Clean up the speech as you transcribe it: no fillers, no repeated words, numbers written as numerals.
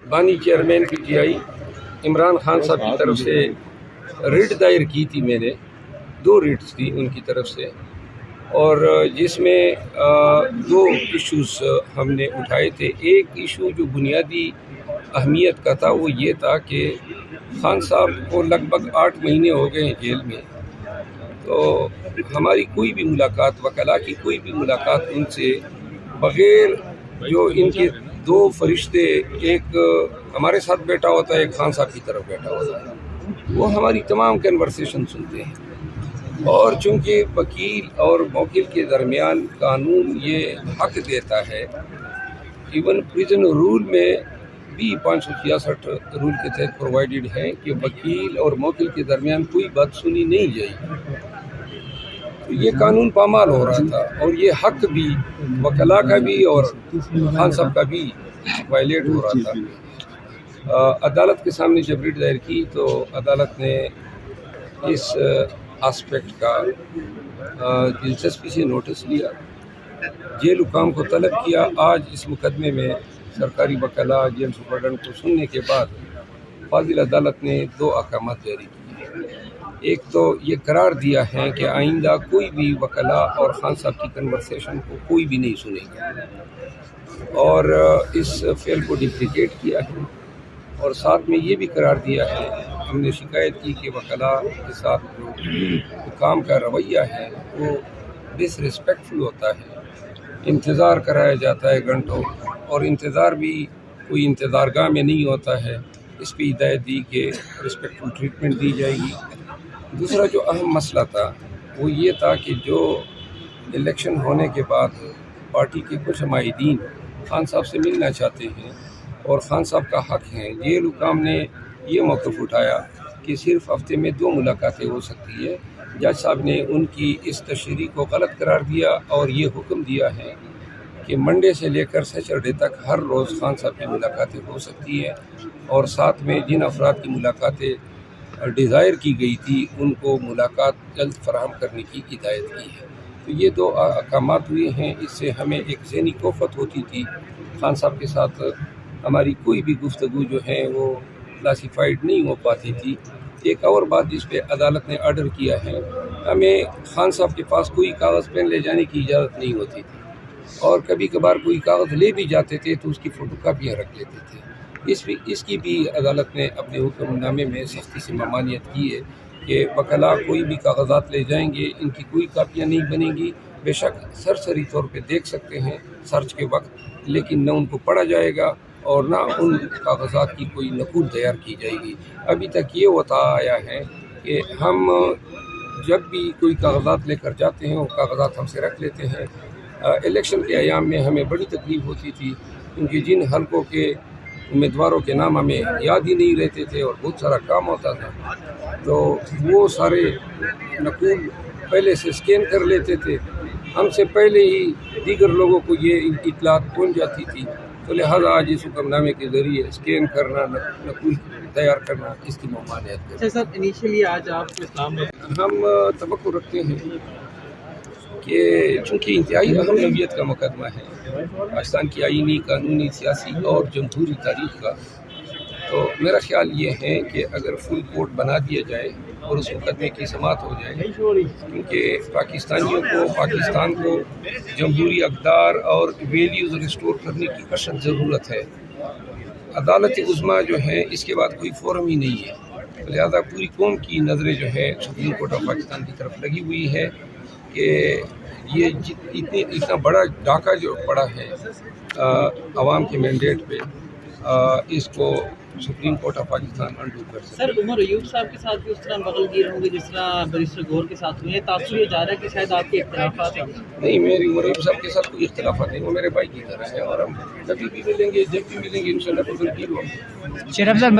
بانی chairman P T I Imran Khan صاحب کی طرف سے ریٹ دائر کی تھی میں نے، 2 ریٹس تھی ان کی طرف سے، اور جس میں 2 ایشوز ہم نے اٹھائے تھے۔ ایک ایشو جو بنیادی اہمیت کا تھا وہ یہ تھا کہ خان صاحب کو لگ بھگ 8 مہینے ہو گئے ہیں جیل میں، تو ہماری کوئی بھی ملاقات، وکلاء کی کوئی بھی ملاقات ان سے بغیر جو ان کے 2 فرشتے، ایک ہمارے ساتھ بیٹھا ہوتا ہے، ایک خان صاحب کی طرف بیٹھا ہوتا ہے، وہ ہماری تمام کنورسیشن سنتے ہیں۔ اور چونکہ وکیل اور موکل کے درمیان قانون یہ حق دیتا ہے، ایون پریزن رول میں بھی 566 رول کے تحت پرووائڈڈ ہے کہ وکیل اور موکل کے درمیان کوئی بات سنی نہیں جائے گی، تو یہ قانون پامال ہو رہا تھا، اور یہ حق بھی وکلاء کا بھی اور خان صاحب کا بھی وائلیٹ ہو رہا تھا۔ عدالت کے سامنے جب ریٹ دائر کی تو عدالت نے اس آسپیکٹ کا دلچسپی سے نوٹس لیا، جیل حکام کو طلب کیا۔ آج اس مقدمے میں سرکاری وکلاء جیل سپرڈنٹ کو سننے کے بعد فاضل عدالت نے 2 احکامات جاری کیے۔ ایک تو یہ قرار دیا ہے کہ آئندہ کوئی بھی وکلاء اور خان صاحب کی کنورسیشن کو کوئی بھی نہیں سنے گا، اور اس فعل کو ڈپلیکیٹ کیا ہے، اور ساتھ میں یہ بھی قرار دیا ہے، ہم نے شکایت کی کہ وکلاء کے ساتھ جو حکام کا رویہ ہے وہ ڈس ریسپیکٹفل ہوتا ہے، انتظار کرایا جاتا ہے گھنٹوں، اور انتظار بھی کوئی انتظار گاہ میں نہیں ہوتا ہے، اس پہ ہدایت دی کہ رسپیکٹفل ٹریٹمنٹ دی جائے گی۔ دوسرا جو اہم مسئلہ تھا وہ یہ تھا کہ جو الیکشن ہونے کے بعد پارٹی کے کچھ معاہدین خان صاحب سے ملنا چاہتے ہیں اور خان صاحب کا حق ہے، جیل حکام نے یہ موقف اٹھایا کہ صرف ہفتے میں 2 ملاقاتیں ہو سکتی ہے۔ جج صاحب نے ان کی اس تشریح کو غلط قرار دیا اور یہ حکم دیا ہے کہ منڈے سے لے کر سیچرڈے تک ہر روز خان صاحب کی ملاقاتیں ہو سکتی ہیں، اور ساتھ میں جن افراد کی ملاقاتیں ڈیزائر کی گئی تھی ان کو ملاقات جلد فراہم کرنے کی ہدایت کی ہے۔ تو یہ 2 احکامات ہوئے ہیں، اس سے ہمیں ایک ذہنی کوفت ہوتی تھی، خان صاحب کے ساتھ ہماری کوئی بھی گفتگو جو ہے وہ کلاسیفائڈ نہیں ہو پاتی تھی۔ ایک اور بات جس پہ عدالت نے آرڈر کیا ہے، ہمیں خان صاحب کے پاس کوئی کاغذ پین لے جانے کی اجازت نہیں ہوتی تھی، اور کبھی کبھار کوئی کاغذ لے بھی جاتے تھے تو اس کی فوٹو کاپیاں رکھ لیتے تھے۔ اس کی بھی عدالت نے اپنے حکم نامے میں سختی سے ممانعت کی ہے کہ وکلاء کوئی بھی کاغذات لے جائیں گے، ان کی کوئی کاپیاں نہیں بنیں گی، بے شک سرسری طور پہ دیکھ سکتے ہیں سرچ کے وقت، لیکن نہ ان کو پڑھا جائے گا اور نہ ان کاغذات کی کوئی نقول تیار کی جائے گی۔ ابھی تک یہ ہوتا آیا ہے کہ ہم جب بھی کوئی کاغذات لے کر جاتے ہیں وہ کاغذات ہم سے رکھ لیتے ہیں۔ الیکشن کے ایام میں ہمیں بڑی تکلیف ہوتی تھی، کیونکہ جن حلقوں کے امیدواروں کے نام ہمیں یاد ہی نہیں رہتے تھے اور بہت سارا کام ہوتا تھا، تو وہ سارے نقول پہلے سے اسکین کر لیتے تھے، ہم سے پہلے ہی دیگر لوگوں کو یہ اطلاعات پہنچ جاتی تھی، تو لہٰذا آج اس حکم نامے کے ذریعے اسکین کرنا، نقول تیار کرنا، اس کی ممانعت کرنا۔ سر انیشیلی آج آپ اسلام میں ہم توقع رکھتے ہیں کہ چونکہ انتہائی اہم نوعیت کا مقدمہ ہے پاکستان کی آئینی، قانونی، سیاسی اور جمہوری تاریخ کا، تو میرا خیال یہ ہے کہ اگر فل کورٹ بنا دیا جائے اور اس مقدمے کی سماعت ہو جائے، کیونکہ پاکستانیوں کو، پاکستان کو جمہوری اقدار اور ویلیوز ریسٹور کرنے کی اشد ضرورت ہے۔ عدالت عظمیٰ جو ہے اس کے بعد کوئی فورم ہی نہیں ہے، لہذا پوری قوم کی نظریں جو ہے سپریم کورٹ آف پاکستان کی طرف لگی ہوئی ہے کہ یہ اتنا بڑا ڈاکہ جو پڑا ہے عوام کے مینڈیٹ پہ، اس کو Supreme Court of Pakistan undo کر سکے۔ سر عمر ایوب صاحب کے ساتھ بھی اس طرح بغل گیر ہوں گے جس طرح بیرسٹر گور کے ساتھ ہوئے ہیں، تاثر یہ جا رہا ہے کہ شاید آپ کے اختلافات ہیں؟ نہیں، میری عمر ایوب صاحب کے ساتھ کوئی اختلافات نہیں، وہ میرے بھائی کی طرح ہے، اور ہم کبھی بھی ملیں گے، جب بھی ملیں گے انشاءاللہ بغل گیر ہوں گے۔